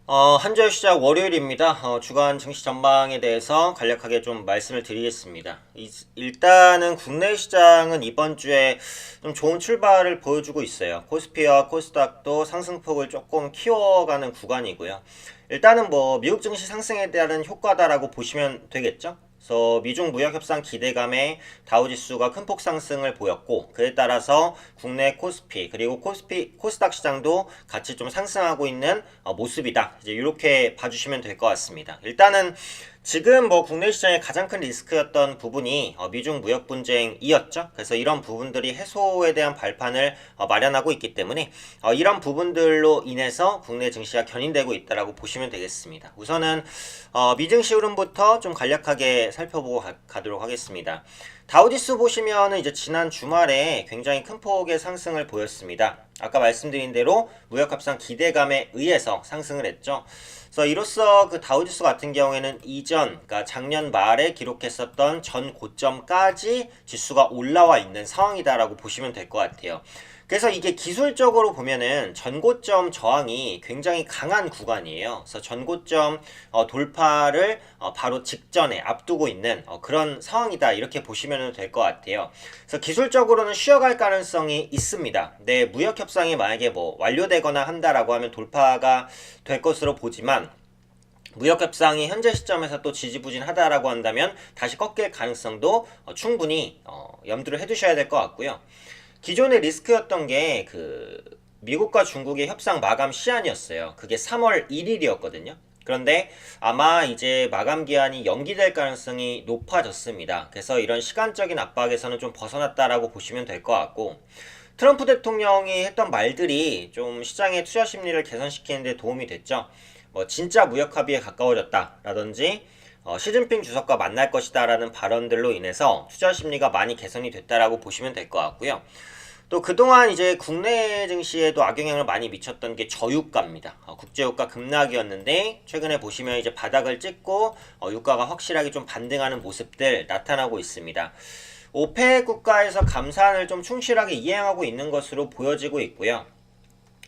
한 주 시작 월요일입니다. 주간 증시 전망에 대해서 간략하게 좀 말씀을 드리겠습니다. 일단은 국내 시장은 이번 주에 좀 좋은 출발을 보여주고 있어요. 코스피와 코스닥도 상승폭을 조금 키워가는 구간이고요. 일단은 뭐 미국 증시 상승에 대한 효과다라고 보시면 되겠죠. 그래서 미중 무역 협상 기대감에 다우지수가 큰 폭 상승을 보였고, 그에 따라서 국내 코스피 그리고 코스닥 시장도 같이 좀 상승하고 있는 모습이다. 이제 이렇게 봐주시면 될 것 같습니다. 일단은 지금 뭐 국내 시장의 가장 큰 리스크였던 부분이 미중 무역 분쟁이었죠. 그래서 이런 부분들이 해소에 대한 발판을 마련하고 있기 때문에 이런 부분들로 인해서 국내 증시가 견인되고 있다라고 보시면 되겠습니다. 우선은 미증시 흐름부터 좀 간략하게 살펴보고 가도록 하겠습니다. 다우지수 보시면은 이제 지난 주말에 굉장히 큰 폭의 상승을 보였습니다. 아까 말씀드린 대로 무역 협상 기대감에 의해서 상승을 했죠. 그래서 이로써 그 다우지수 같은 경우에는 그러니까 작년 말에 기록했었던 전 고점까지 지수가 올라와 있는 상황이다라고 보시면 될 것 같아요. 그래서 이게 기술적으로 보면은 전고점 저항이 굉장히 강한 구간이에요. 그래서 전고점 돌파를 바로 직전에 앞두고 있는 그런 상황이다, 이렇게 보시면 될 것 같아요. 그래서 기술적으로는 쉬어갈 가능성이 있습니다. 네, 무역 협상이 만약에 뭐 완료되거나 한다라고 하면 돌파가 될 것으로 보지만, 무역 협상이 현재 시점에서 또 지지부진하다라고 한다면 다시 꺾일 가능성도 충분히 염두를 해두셔야 될 것 같고요. 기존의 리스크였던 게 그 미국과 중국의 협상 마감 시한이었어요. 그게 3월 1일이었거든요. 그런데 아마 이제 마감 기한이 연기될 가능성이 높아졌습니다. 그래서 이런 시간적인 압박에서는 좀 벗어났다라고 보시면 될 것 같고, 트럼프 대통령이 했던 말들이 좀 시장의 투자 심리를 개선시키는 데 도움이 됐죠. 뭐 진짜 무역 합의에 가까워졌다라든지 시진핑 주석과 만날 것이다 라는 발언들로 인해서 투자 심리가 많이 개선이 됐다라고 보시면 될 것 같고요. 또 그동안 이제 국내 증시에도 악영향을 많이 미쳤던 게 저유가입니다. 국제유가 급락이었는데 최근에 보시면 이제 바닥을 찍고 유가가 확실하게 좀 반등하는 모습들 나타나고 있습니다. 오펙 국가에서 감산을 좀 충실하게 이행하고 있는 것으로 보여지고 있고요.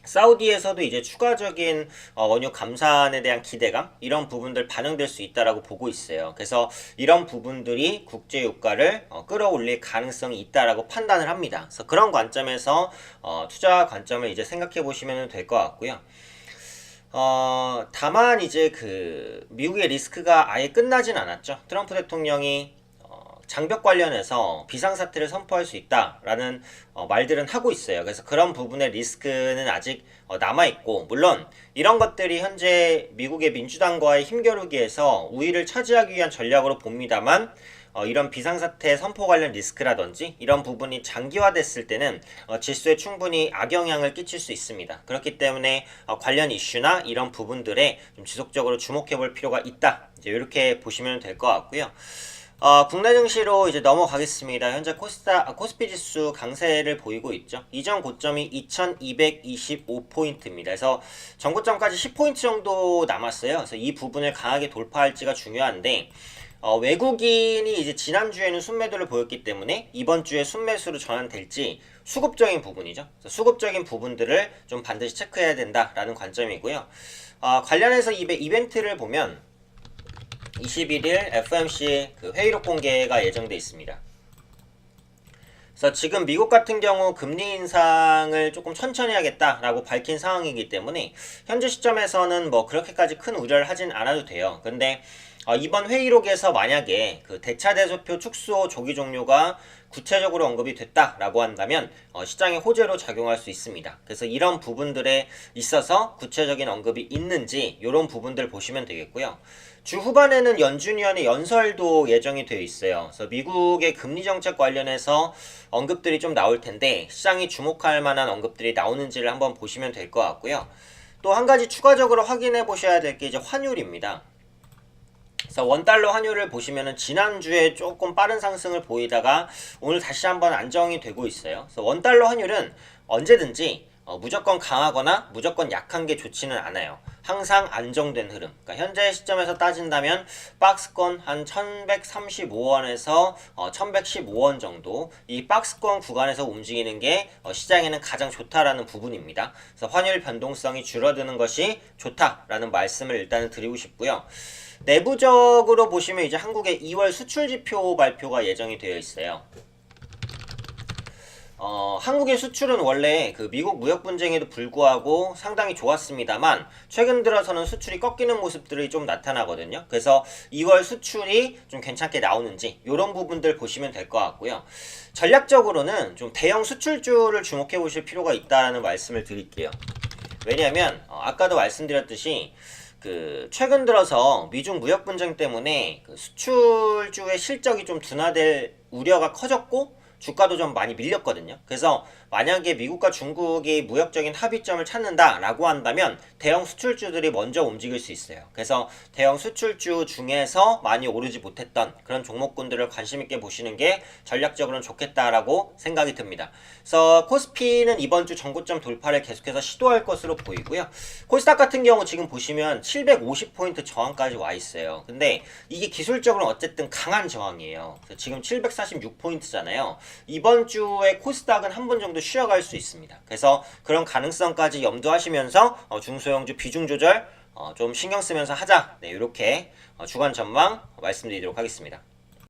사우디에서도 이제 추가적인 원유 감산에 대한 기대감, 이런 부분들 반영될 수 있다라고 보고 있어요. 그래서 이런 부분들이 국제 유가를 끌어올릴 가능성이 있다라고 판단을 합니다. 그래서 그런 관점에서 투자 관점을 이제 생각해 보시면 될 것 같고요. 다만 이제 그 미국의 리스크가 아예 끝나진 않았죠. 트럼프 대통령이 장벽 관련해서 비상사태를 선포할 수 있다라는 말들은 하고 있어요. 그래서 그런 부분의 리스크는 아직 남아있고, 물론 이런 것들이 현재 미국의 민주당과의 힘겨루기에서 우위를 차지하기 위한 전략으로 봅니다만, 이런 비상사태 선포 관련 리스크라든지 이런 부분이 장기화됐을 때는 지수에 충분히 악영향을 끼칠 수 있습니다. 그렇기 때문에 관련 이슈나 이런 부분들에 좀 지속적으로 주목해 볼 필요가 있다, 이제 이렇게 보시면 될 것 같고요. 국내 증시로 이제 넘어가겠습니다. 현재 코스피 지수 강세를 보이고 있죠. 이전 고점이 2225포인트입니다. 그래서 전고점까지 10포인트 정도 남았어요. 그래서 이 부분을 강하게 돌파할지가 중요한데, 외국인이 이제 지난주에는 순매도를 보였기 때문에 이번 주에 순매수로 전환될지 수급적인 부분이죠. 수급적인 부분들을 좀 반드시 체크해야 된다라는 관점이고요. 관련해서 이벤트를 보면 21일 FOMC 그 회의록 공개가 예정돼 있습니다. 그래서 지금 미국 같은 경우 금리 인상을 조금 천천히 하겠다라고 밝힌 상황이기 때문에 현재 시점에서는 뭐 그렇게까지 큰 우려를 하진 않아도 돼요. 근데 이번 회의록에서 만약에 그 대차대조표 축소 조기 종료가 구체적으로 언급이 됐다라고 한다면 시장의 호재로 작용할 수 있습니다. 그래서 이런 부분들에 있어서 구체적인 언급이 있는지 이런 부분들 보시면 되겠고요. 주 후반에는 연준위원회 연설도 예정이 되어 있어요. 그래서 미국의 금리 정책 관련해서 언급들이 좀 나올 텐데, 시장이 주목할 만한 언급들이 나오는지를 한번 보시면 될 것 같고요. 또 한 가지 추가적으로 확인해 보셔야 될 게 이제 환율입니다. 그래서 원달러 환율을 보시면은 지난주에 조금 빠른 상승을 보이다가 오늘 다시 한번 안정이 되고 있어요. 그래서 원달러 환율은 언제든지 무조건 강하거나 무조건 약한 게 좋지는 않아요. 항상 안정된 흐름. 그러니까 현재 시점에서 따진다면 박스권 한 1135원에서 1115원 정도 이 박스권 구간에서 움직이는 게 시장에는 가장 좋다라는 부분입니다. 그래서 환율 변동성이 줄어드는 것이 좋다라는 말씀을 일단은 드리고 싶고요. 내부적으로 보시면 이제 한국의 2월 수출 지표 발표가 예정이 되어 있어요. 한국의 수출은 원래 그 미국 무역 분쟁에도 불구하고 상당히 좋았습니다만 최근 들어서는 수출이 꺾이는 모습들이 좀 나타나거든요. 그래서 2월 수출이 좀 괜찮게 나오는지 이런 부분들 보시면 될 것 같고요. 전략적으로는 좀 대형 수출주를 주목해 보실 필요가 있다는 말씀을 드릴게요. 왜냐하면 아까도 말씀드렸듯이 그 최근 들어서 미중 무역 분쟁 때문에 그 수출주의 실적이 좀 둔화될 우려가 커졌고 주가도 좀 많이 밀렸거든요. 그래서 만약에 미국과 중국이 무역적인 합의점을 찾는다라고 한다면 대형 수출주들이 먼저 움직일 수 있어요. 그래서 대형 수출주 중에서 많이 오르지 못했던 그런 종목군들을 관심 있게 보시는 게 전략적으로는 좋겠다라고 생각이 듭니다. 그래서 코스피는 이번 주 전고점 돌파를 계속해서 시도할 것으로 보이고요. 코스닥 같은 경우 지금 보시면 750포인트 저항까지 와 있어요. 근데 이게 기술적으로는 어쨌든 강한 저항이에요. 지금 746포인트잖아요. 이번 주에 코스닥은 한 번 정도 쉬어갈 수 있습니다. 그래서 그런 가능성까지 염두하시면서 중소형주 비중 조절 좀 신경 쓰면서 하자. 네, 이렇게 주간 전망 말씀드리도록 하겠습니다.